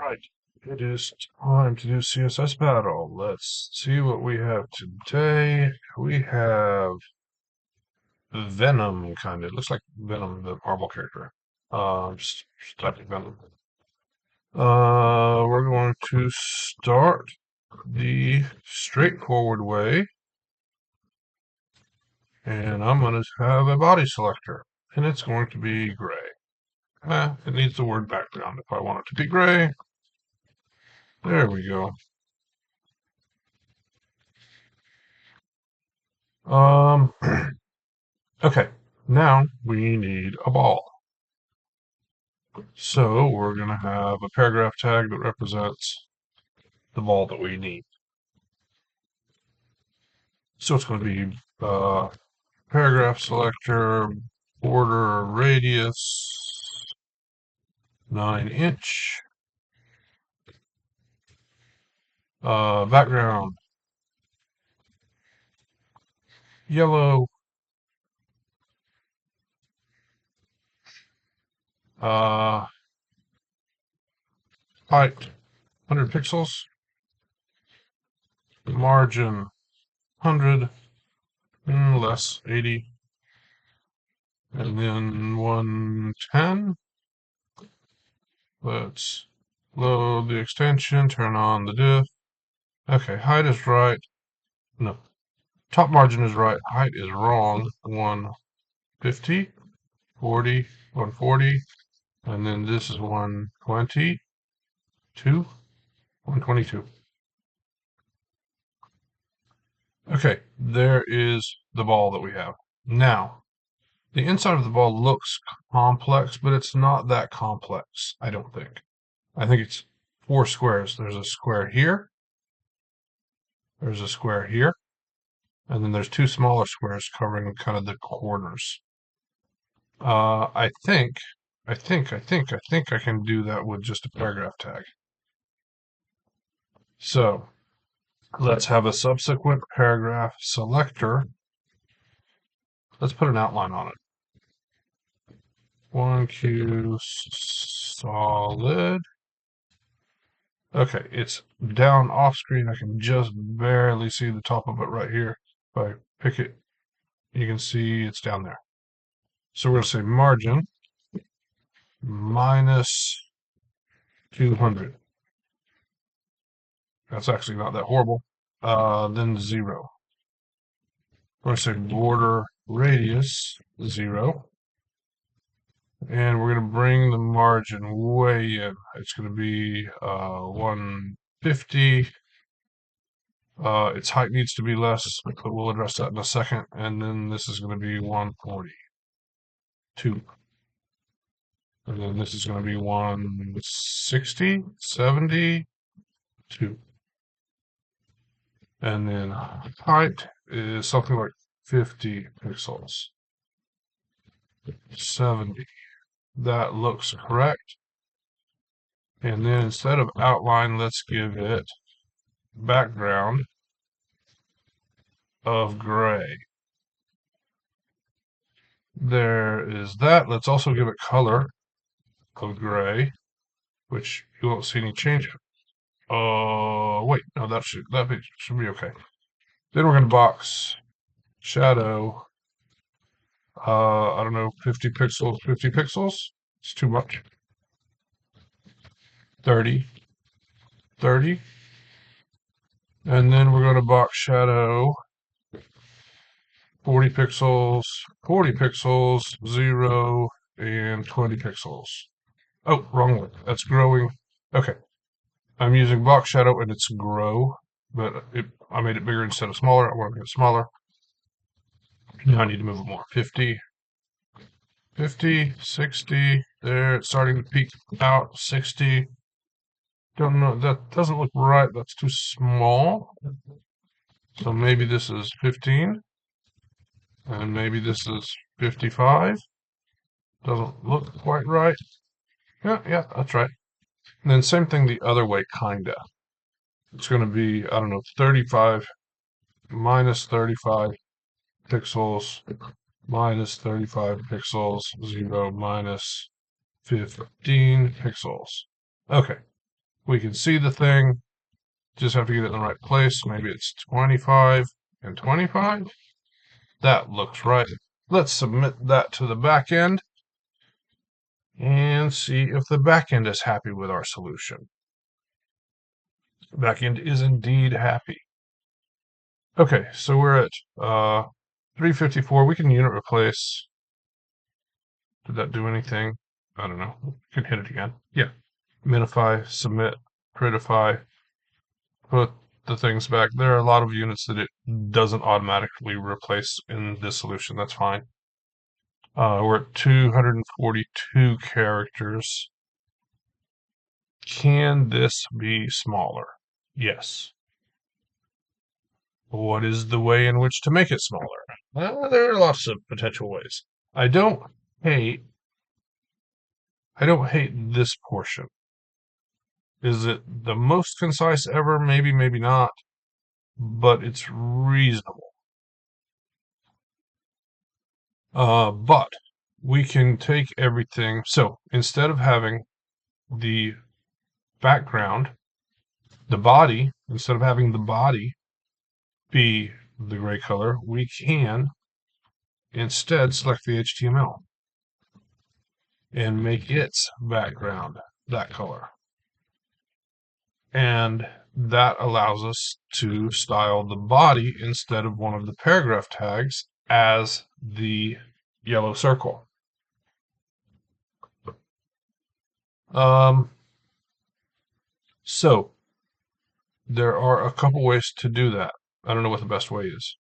Alright, it is time to do CSS Battle. Let's see what we have today. We have Venom, kind of. It looks like Venom, the Marvel character. Just typing Venom. We're going to start the straightforward way. And I'm going to have a body selector. And it's going to be gray. It needs the word background if I want it to be gray. There we go. Okay, now we need a ball. So we're going to have a paragraph tag that represents the ball that we need. So it's going to be paragraph selector, border radius, 9-inch, background, yellow, height, 100 pixels, margin, 100, less, 80, and then 110. Let's load the extension, turn on the diff. Okay, height is right. No, top margin is right. Height is wrong. 150, 40, 140, and then this is 122, 122. Okay, there is the ball that we have. Now, the inside of the ball looks complex, but it's not that complex, I don't think. I think it's 4 squares. There's a square here. There's a square here. And then there's 2 smaller squares covering kind of the corners. I think I can do that with just a paragraph tag. So let's have a subsequent paragraph selector. Let's put an outline on it. 1Q solid. Okay, it's down off screen. I can just barely see the top of it right here. If I pick it, you can see it's down there. So we're going to say margin minus 200. That's actually not that horrible. Then 0. We're going to say border radius 0. And we're going to bring the margin way in. It's going to be 150. Its height needs to be less, but we'll address that in a second. And then this is going to be 142. And then this is going to be 160, 72. And then height is something like 50 pixels. 70. That looks correct. And then instead of outline, let's give it background of gray. There is that. Let's also give it color of gray, which you won't see any change. Wait, no, that should be okay. Then we're going to box shadow. I don't know, 50 pixels, 50 pixels. It's too much. 30, 30. And then we're going to box shadow 40 pixels, 40 pixels, 0, and 20 pixels. Oh, wrong one. That's growing. Okay. I'm using box shadow and it's grow, but I made it bigger instead of smaller. I want to make it smaller. Now I need to move it more. 50, 50, 60. There, it's starting to peak out. 60. Don't know. That doesn't look right. That's too small. So maybe this is 15. And maybe this is 55. Doesn't look quite right. Yeah, that's right. And then same thing the other way, kinda. It's going to be, I don't know, 35 minus 35 pixels minus 35 pixels, 0 minus 15 pixels. Okay, We can see the thing, just have to get it in the right place. Maybe it's 25 and 25. That looks right. Let's submit that to the back end and see if the back end is happy with our solution. The back end is indeed happy. Okay, so we're at 354. We can unit replace. Did that do anything? I don't know. We can hit it again. Yeah. Minify, submit, critify, put the things back. There are a lot of units that it doesn't automatically replace in this solution. That's fine. We're at 242 characters. Can this be smaller? Yes. What is the way in which to make it smaller? Well, there are lots of potential ways. I don't hate this portion. Is it the most concise ever? Maybe, maybe not, but it's reasonable. But we can take everything. So instead of having the background, the body, instead of having the body be the gray color, we can instead select the HTML and make its background that color. And that allows us to style the body instead of one of the paragraph tags as the yellow circle. So there are a couple ways to do that. I don't know what the best way is,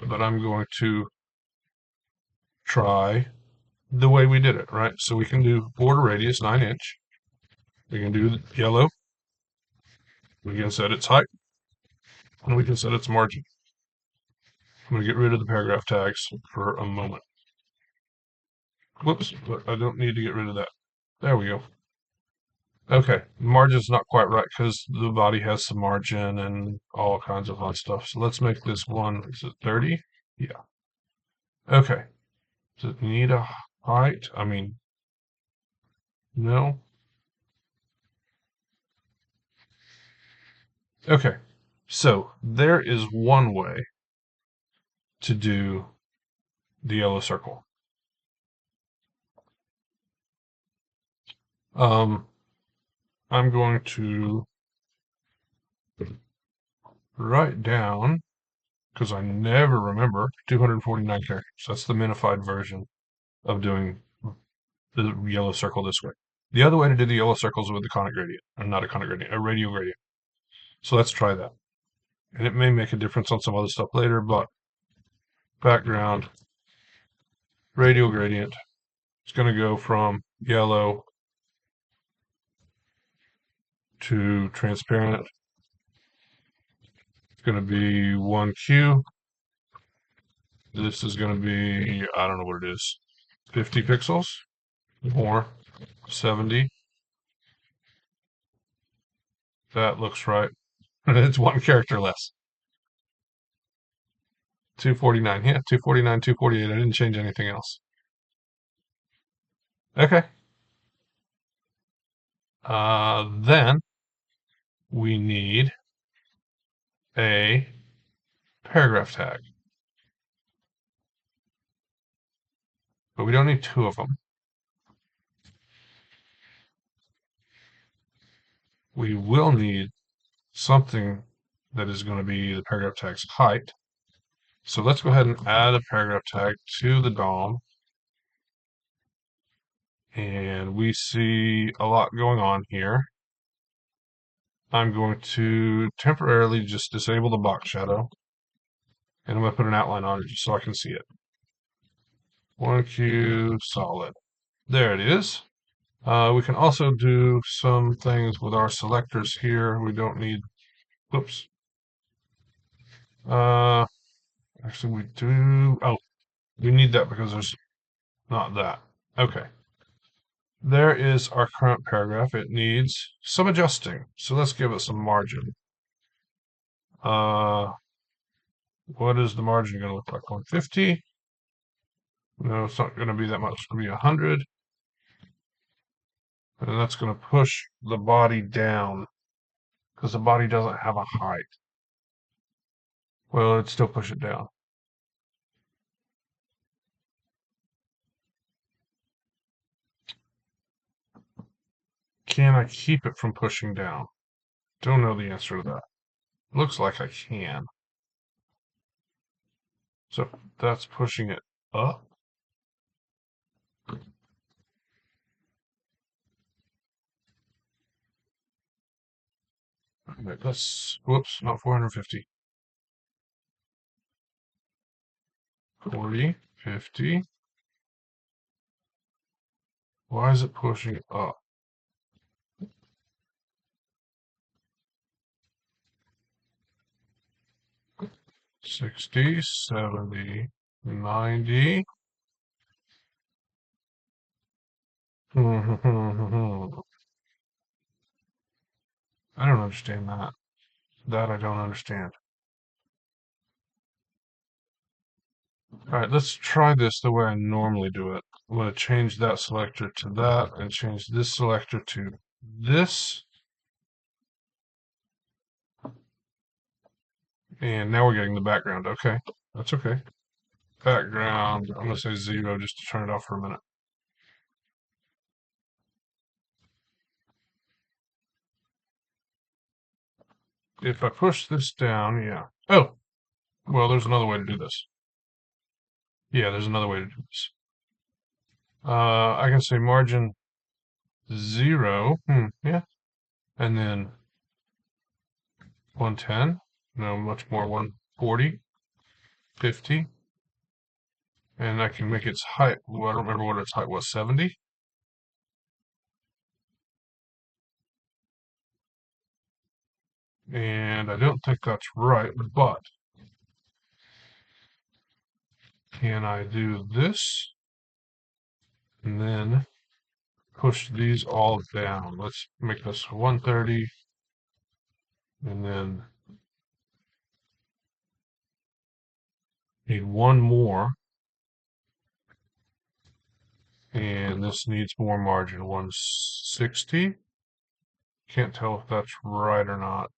but I'm going to try the way we did it, right? So we can do border radius 9 inch. We can do yellow. We can set its height, and we can set its margin. I'm going to get rid of the paragraph tags for a moment. Whoops, but I don't need to get rid of that. There we go. Okay, margin's not quite right because the body has some margin and all kinds of fun stuff. So let's make this one, is it 30? Yeah. Okay. Does it need a height? I mean, no. Okay. So there is one way to do the yellow circle. I'm going to write down, because I never remember, 249 characters. That's the minified version of doing the yellow circle this way. The other way to do the yellow circle is with the conic gradient, or not a conic gradient, a radial gradient. So let's try that. And it may make a difference on some other stuff later, but background, radial gradient, it's going to go from yellow to transparent. It's going to be 1Q. This is going to be, I don't know what it is, 50 pixels, more, 70. That looks right. It's one character less. 249. Yeah, 249, 248. I didn't change anything else. Okay. Then we need a paragraph tag. But we don't need two of them. We will need something that is going to be the paragraph tag's height. So let's go ahead and add a paragraph tag to the DOM. And we see a lot going on here. I'm going to temporarily just disable the box shadow. And I'm going to put an outline on it just so I can see it. 1Q solid. There it is. We can also do some things with our selectors here. We don't need, whoops. Actually we do, oh, we need that because there's not that. Okay. There is our current paragraph. It needs some adjusting. So let's give it some margin. What is the margin going to look like? 150? No, it's not going to be that much. It's going to be 100. And that's going to push the body down because the body doesn't have a height. Well, it'd still push it down. Can I keep it from pushing down? Don't know the answer to that. Looks like I can. So that's pushing it up. That's, whoops, not 450. 40, 50. Why is it pushing it up? 60, 70, 90. I don't understand that. That I don't understand. All right, let's try this the way I normally do it. I'm going to change that selector to that and change this selector to this. And now we're getting the background. Okay, that's okay. Background, I'm going to say 0 just to turn it off for a minute. If I push this down, yeah. Oh, well, there's another way to do this. Yeah, there's another way to do this. I can say margin 0. Yeah. And then 110. No, much more. 140, 50. And I can make its height. Well, I don't remember what its height was. 70. And I don't think that's right, but can I do this and then push these all down? Let's make this 130 and then need one more. And this needs more margin, 160. Can't tell if that's right or not.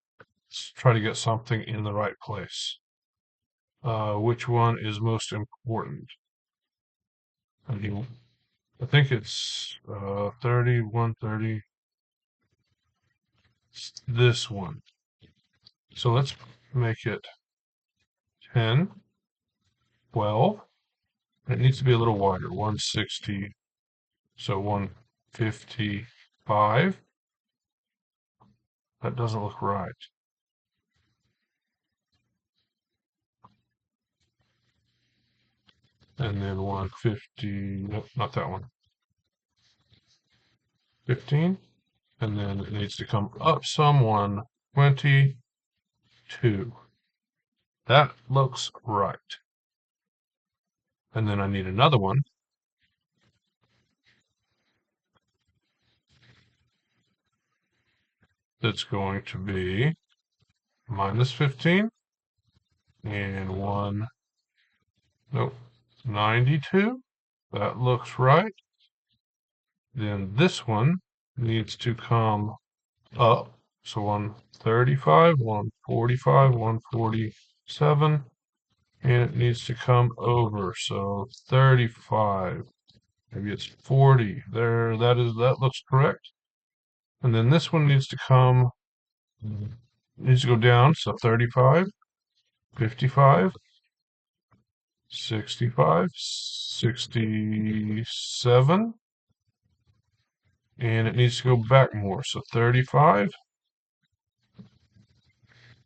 Let's try to get something in the right place. Which one is most important? I think it's 30, 130. It's this one. So let's make it 10, 12. It needs to be a little wider, 160. So 155. That doesn't look right. And then 150, nope, not that one. 15. And then it needs to come up some, 122. That looks right. And then I need another one. That's going to be minus 15 and 1, nope, 92. That looks right. Then this one needs to come up. So 135, 145, 147, and it needs to come over. So 35. Maybe it's 40. There, that looks correct. And then this one needs to go down. So 35, 55, 65, 67. And it needs to go back more. So 35,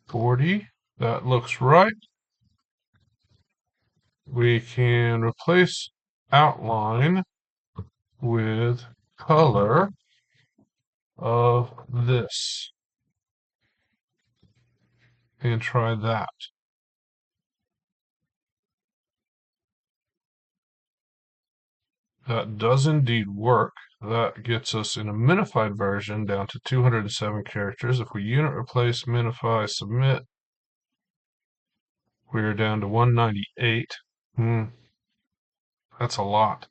40. That looks right. We can replace outline with color of this and try that. That does indeed work. That gets us in a minified version down to 207 characters. If we unit replace, minify, submit, we're down to 198. That's a lot.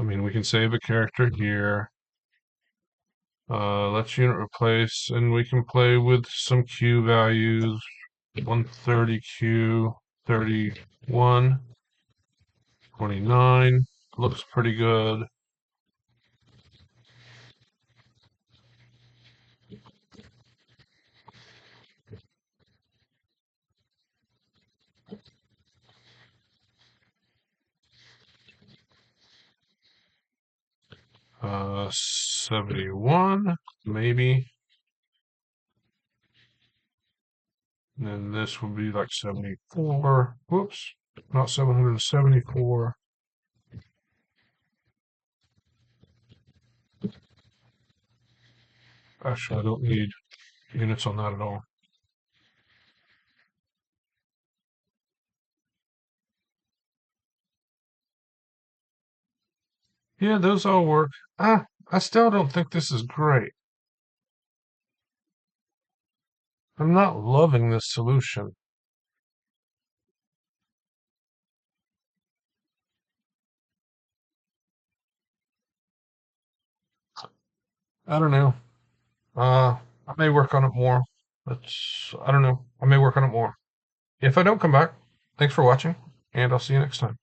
I mean, we can save a character here. Let's unit replace, and we can play with some Q values. 130 Q, 31, 29. Looks pretty good. Uh, 71, maybe. And then this would be like 74. Whoops, not 774. Actually, I don't need units on that at all. Yeah, those all work. I still don't think this is great. I'm not loving this solution. I don't know. I may work on it more. I don't know. I may work on it more. If I don't come back, thanks for watching, and I'll see you next time.